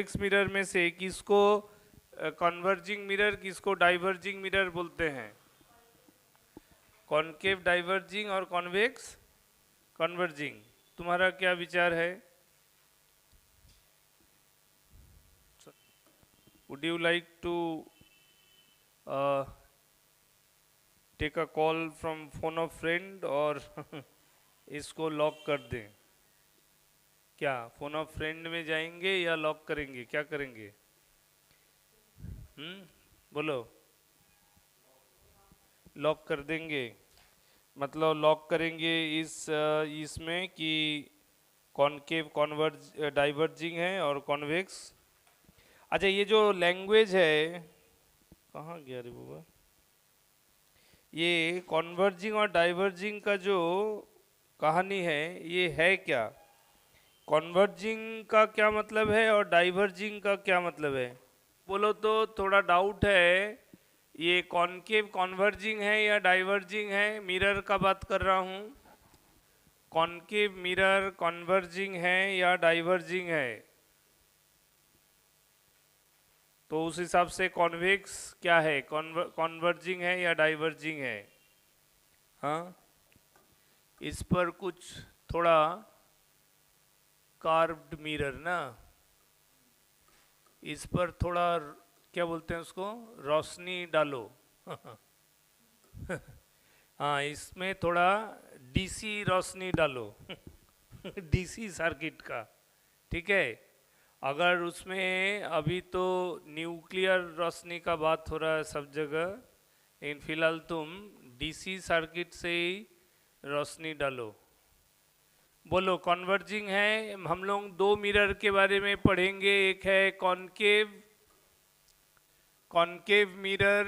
Convex mirror में से किसको कन्वर्जिंग मिरर, किसको डाइवर्जिंग मिरर बोलते हैं? कॉनकेव डाइवर्जिंग और कॉन्वेक्स कन्वर्जिंग। तुम्हारा क्या विचार है? Would you like to take a call from phone of friend और इसको लॉक कर दें? क्या फोन ऑफ फ्रेंड में जाएंगे या लॉक करेंगे, क्या करेंगे? बोलो। लॉक कर देंगे, मतलब लॉक करेंगे इसमें कि कॉनकेव कॉन्वर्ज डाइवर्जिंग है और कॉन्वेक्स। अच्छा, ये जो लैंग्वेज है, कहाँ गया रे बाबा, ये कॉन्वर्जिंग और डाइवर्जिंग का जो कहानी है ये है क्या? कॉन्वर्जिंग का क्या मतलब है और डाइवर्जिंग का क्या मतलब है? बोलो तो, थोड़ा डाउट है। ये कॉनकेव कॉन्वर्जिंग है या डाइवर्जिंग है? मिरर का बात कर रहा हूँ। कॉनकेव मिरर कॉन्वर्जिंग है या डाइवर्जिंग है? तो उस हिसाब से कॉन्वेक्स क्या है, कॉन्वर्जिंग है या डाइवर्जिंग है? हाँ, इस पर कुछ थोड़ा कार्व्ड मिरर ना, इस पर थोड़ा क्या बोलते हैं उसको, रोशनी डालो। हाँ, इसमें थोड़ा डीसी रोशनी डालो। डीसी सर्किट का, ठीक है। अगर उसमें अभी तो न्यूक्लियर रोशनी का बात हो रहा है सब जगह, लेकिन फिलहाल तुम डीसी सर्किट से ही रोशनी डालो। बोलो, कन्वर्जिंग है। हम लोग दो मिरर के बारे में पढ़ेंगे, एक है कॉनकेव मिरर,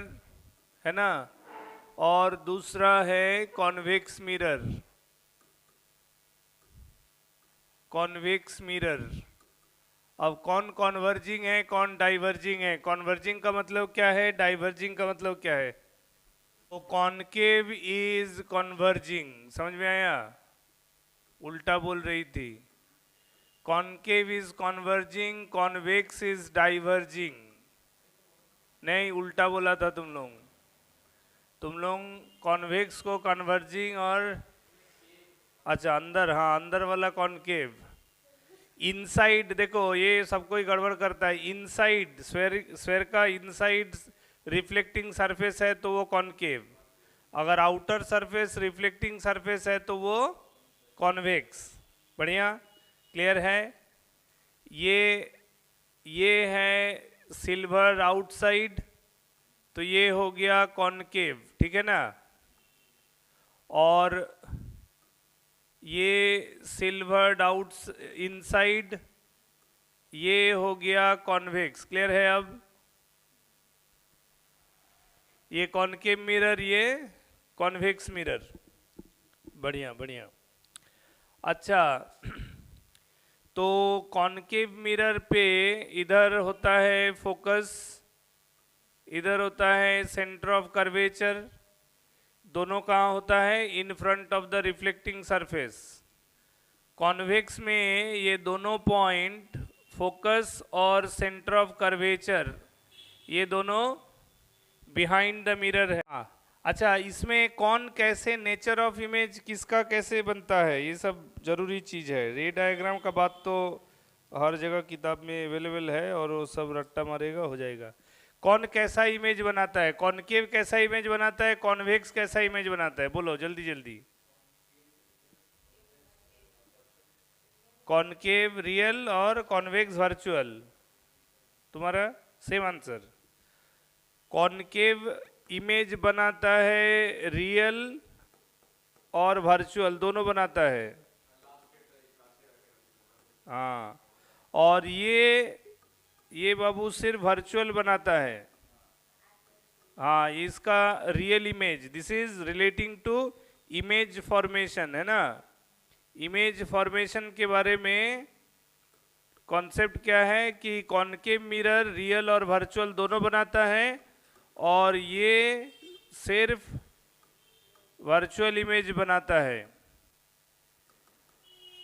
है ना, और दूसरा है कॉन्वेक्स मिरर। Convex mirror. अब कौन कॉन्वर्जिंग है, कौन डाइवर्जिंग है? कॉन्वर्जिंग का मतलब क्या है, डाइवर्जिंग का मतलब क्या है? तो कॉनकेव इज कॉन्वर्जिंग, समझ में आया? उल्टा बोल रही थी। Concave is converging, convex is diverging. नहीं, उल्टा बोला था तुम लोग कॉन्वेक्स को कन्वर्जिंग और, अच्छा अंदर, हाँ अंदर वाला कॉनकेव। इनसाइड देखो, ये सब कोई गड़बड़ करता है। इनसाइड स्फेयर का इनसाइड रिफ्लेक्टिंग सरफेस है तो वो कॉनकेव, अगर आउटर सरफेस रिफ्लेक्टिंग सरफेस है तो वो कॉन्वेक्स। बढ़िया, क्लियर है? ये है सिल्वर आउटसाइड, तो ये हो गया कॉनकेव, ठीक है ना। और ये सिल्वर्ड आउट इनसाइड, ये हो गया कॉन्वेक्स। क्लियर है? अब ये कॉनकेव मिरर, ये कॉन्वेक्स मिरर। बढ़िया बढ़िया। अच्छा, तो कॉनकेव मिरर पे इधर होता है फोकस, इधर होता है सेंटर ऑफ कर्वेचर। दोनों कहाँ होता है? In front of the reflecting surface. Convex में ये दोनों पॉइंट, फोकस और सेंटर ऑफ कर्वेचर, ये दोनों बिहाइंड द मिरर है। अच्छा, इसमें कौन कैसे, नेचर ऑफ इमेज किसका कैसे बनता है, ये सब जरूरी चीज़ है। रे डायग्राम का बात तो हर जगह किताब में अवेलेबल है और वो सब रट्टा मारेगा, हो जाएगा। कौन कैसा इमेज बनाता है? कॉनकेव कैसा इमेज बनाता है, कॉन्वेक्स कैसा इमेज बनाता है? बोलो जल्दी जल्दी। कॉनकेव रियल और कॉन्वेक्स वर्चुअल। तुम्हारा सेम आंसर। कॉनकेव इमेज बनाता है रियल और वर्चुअल, दोनों बनाता है। हाँ, और ये बाबू सिर्फ वर्चुअल बनाता है। हाँ, इसका real image, this is relating to image formation, है ना। इमेज फॉर्मेशन के बारे में कॉन्सेप्ट क्या है कि कॉनकेव मिरर रियल और वर्चुअल दोनों बनाता है, और ये सिर्फ वर्चुअल इमेज बनाता है,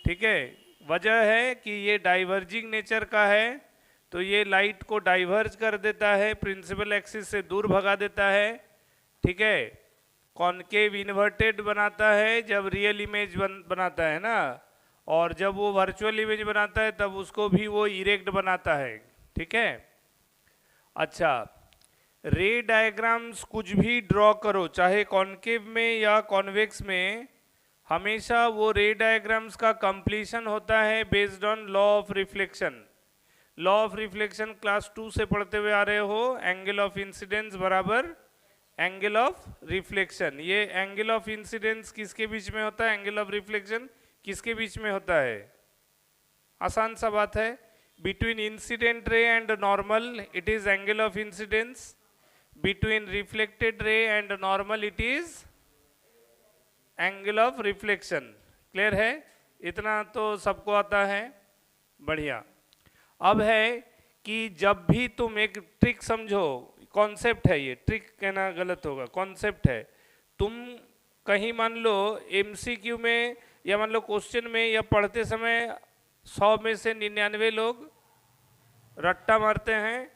ठीक है। वजह है कि ये डाइवर्जिंग नेचर का है, तो ये लाइट को डाइवर्ज कर देता है, प्रिंसिपल एक्सिस से दूर भगा देता है, ठीक है। कॉनकेव इन्वर्टेड बनाता है जब रियल इमेज बनाता है ना, और जब वो वर्चुअल इमेज बनाता है तब उसको भी वो इरेक्ट बनाता है, ठीक है। अच्छा, रे डायग्राम्स कुछ भी ड्रॉ करो, चाहे कॉनकेव में या कॉन्वेक्स में, हमेशा वो रे डायग्राम्स का कंप्लीशन होता है based on law of reflection. Law of reflection class 2 से पढ़ते हुए आ रहे हो, एंगल ऑफ इंसिडेंस बराबर एंगल ऑफ रिफ्लेक्शन। ये एंगल ऑफ इंसिडेंस किसके बीच में होता है, एंगल ऑफ रिफ्लेक्शन किसके बीच में होता है? आसान सा बात है, between incident ray and normal it is angle of incidence, between reflected ray and normal it is angle of reflection. Clear है? इतना तो सबको आता है, बढ़िया। अब है कि जब भी तुम एक ट्रिक समझो, कॉन्सेप्ट है ये, ट्रिक कहना गलत होगा, कॉन्सेप्ट है। तुम कहीं मान लो एमसीक्यू में या मान लो क्वेश्चन में या पढ़ते समय 100 में से 99 लोग रट्टा मारते हैं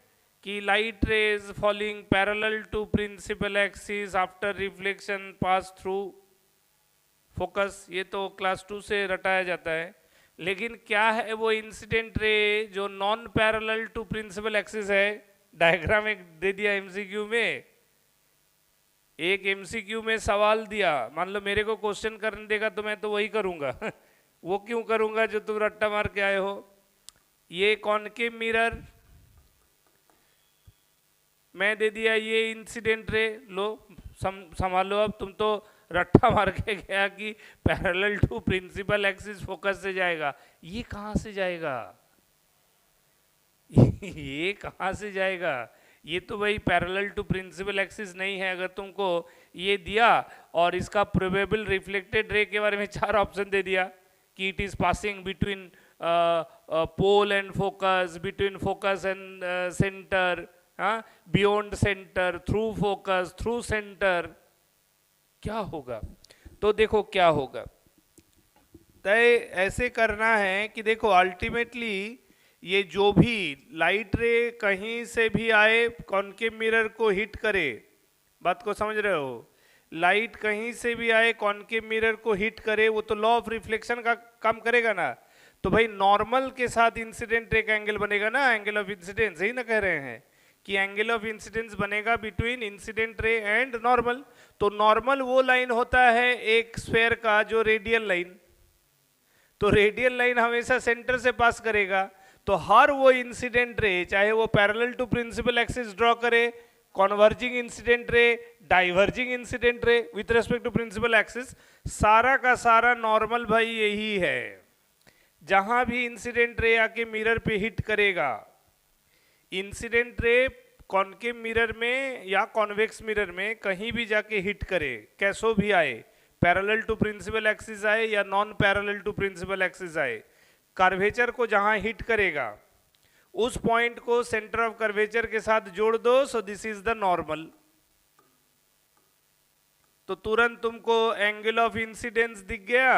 कि light rays falling parallel to principal axis after reflection pass through focus. ये तो क्लास 2 से रटाया जाता है, लेकिन क्या है वो इंसिडेंट रे जो non parallel to principal axis है? डायग्राम एक दे दिया एमसीक्यू में, एक एमसीक्यू में सवाल दिया, मान लो मेरे को क्वेश्चन करने देगा तो मैं तो वही करूंगा वो क्यों करूंगा जो तुम रट्टा मार के आए हो। ये कॉनकेव मिरर मैं दे दिया, ये इंसिडेंट रे लो संभालो। अब तुम तो रट्टा मार के गया कि parallel to principal axis focus से जाएगा, ये कहाँ से जाएगा ये कहाँ से जाएगा? ये तो भाई पैरेलल टू प्रिंसिपल एक्सिस नहीं है। अगर तुमको ये दिया और इसका प्रोबेबल रिफ्लेक्टेड रे के बारे में 4 ऑप्शन दे दिया कि it is passing between pole and focus, between focus and centre, beyond centre, through focus, through centre, क्या होगा? तो देखो क्या होगा, तय ऐसे करना है कि देखो अल्टीमेटली ये जो भी लाइट रे कहीं से भी आए कॉनकेव मिरर को हिट करे, बात को समझ रहे हो? लाइट कहीं से भी आए कॉनकेव मिरर को हिट करे, वो तो लॉ ऑफ रिफ्लेक्शन का काम करेगा ना। तो भाई नॉर्मल के साथ इंसिडेंट रे का एंगल बनेगा ना, एंगल ऑफ इंसिडेंस, यही ना कह रहे हैं कि एंगल ऑफ इंसिडेंस बनेगा between incident ray and normal. तो नॉर्मल वो लाइन होता है एक स्फेयर का जो रेडियल लाइन, तो रेडियल लाइन हमेशा सेंटर से पास करेगा। तो हर वो इंसिडेंट रे चाहे वो parallel to principal axis draw करे, converging incident ray, diverging incident ray with respect to principal axis, सारा का सारा नॉर्मल भाई यही है। जहां भी इंसिडेंट रे आके मिरर पे हिट करेगा, इंसिडेंट रे कॉनकेव मिरर में या कॉन्वेक्स मिरर में कहीं भी जाके हिट करे, कैसो भी आए, पैरेलल टू प्रिंसिपल एक्सिस आए या non parallel to principal axis आए, कर्वेचर को जहां हिट करेगा उस पॉइंट को सेंटर ऑफ कर्वेचर के साथ जोड़ दो, so this is the normal. तो तुरंत तुमको एंगल ऑफ इंसिडेंस दिख गया,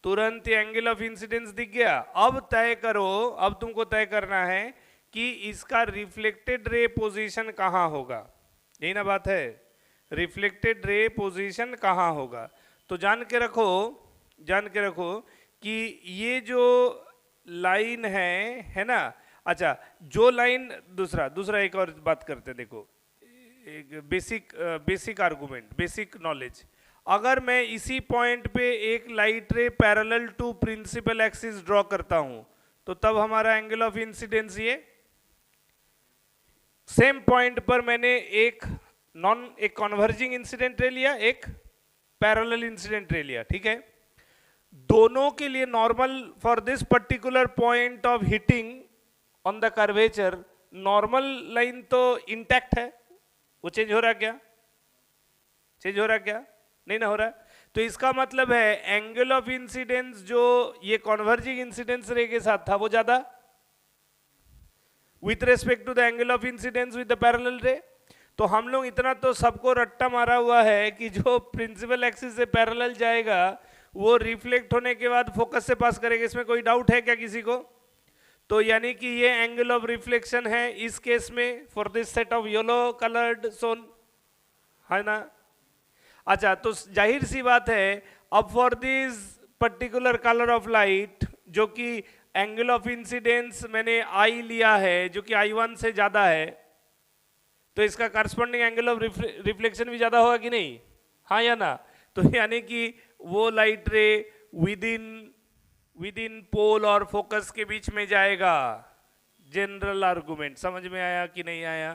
तुरंत एंगल ऑफ इंसिडेंस दिख गया। अब तय करो, अब तुमको तय करना है कि इसका रिफ्लेक्टेड रे पोजीशन कहां होगा, यही ना बात है, रिफ्लेक्टेड रे पोजीशन कहां होगा। तो जान के रखो कि ये जो लाइन है ना, अच्छा जो लाइन, दूसरा एक और बात करते हैं, देखो एक बेसिक आर्गुमेंट, बेसिक नॉलेज। अगर मैं इसी पॉइंट पे एक light ray parallel to principal axis draw करता हूं तो तब हमारा एंगल ऑफ इंसिडेंस ये, सेम पॉइंट पर मैंने एक कॉन्वर्जिंग इंसिडेंट रे लिया, एक पैरेलल इंसिडेंट रे लिया, ठीक है। दोनों के लिए normal for this particular point of hitting on the curvature, normal line तो इंटैक्ट है, वो चेंज हो रहा क्या? चेंज हो रहा क्या? नहीं ना हो रहा। तो इसका मतलब है एंगल ऑफ इंसिडेंस जो ये कॉन्वर्जिंग इंसिडेंस रे के साथ था वो ज्यादा with respect to the angle of incidence with the parallel ray. तो हम लोग इतना तो सबको रट्टा मारा हुआ है कि जो प्रिंसिपल एक्सिस से पैरेलल जाएगा वो रिफ्लेक्ट होने के बाद फोकस से पास करेगा, इसमें कोई डाउट है क्या किसी को? तो यानी कि ये एंगल ऑफ रिफ्लेक्शन है इस केस में for this set of yellow coloured zone, है ना। अच्छा, तो जाहिर सी बात है अब for this particular colour of light, जो कि एंगल ऑफ इंसिडेंस मैंने आई लिया है जो कि I1 से ज्यादा है, तो इसका करस्पॉन्डिंग एंगल ऑफ रिफ्लेक्शन भी ज्यादा होगा कि नहीं, हाँ या ना। तो यानी कि वो लाइट रे विद इन पोल और फोकस के बीच में जाएगा। जनरल आर्गुमेंट समझ में आया कि नहीं आया?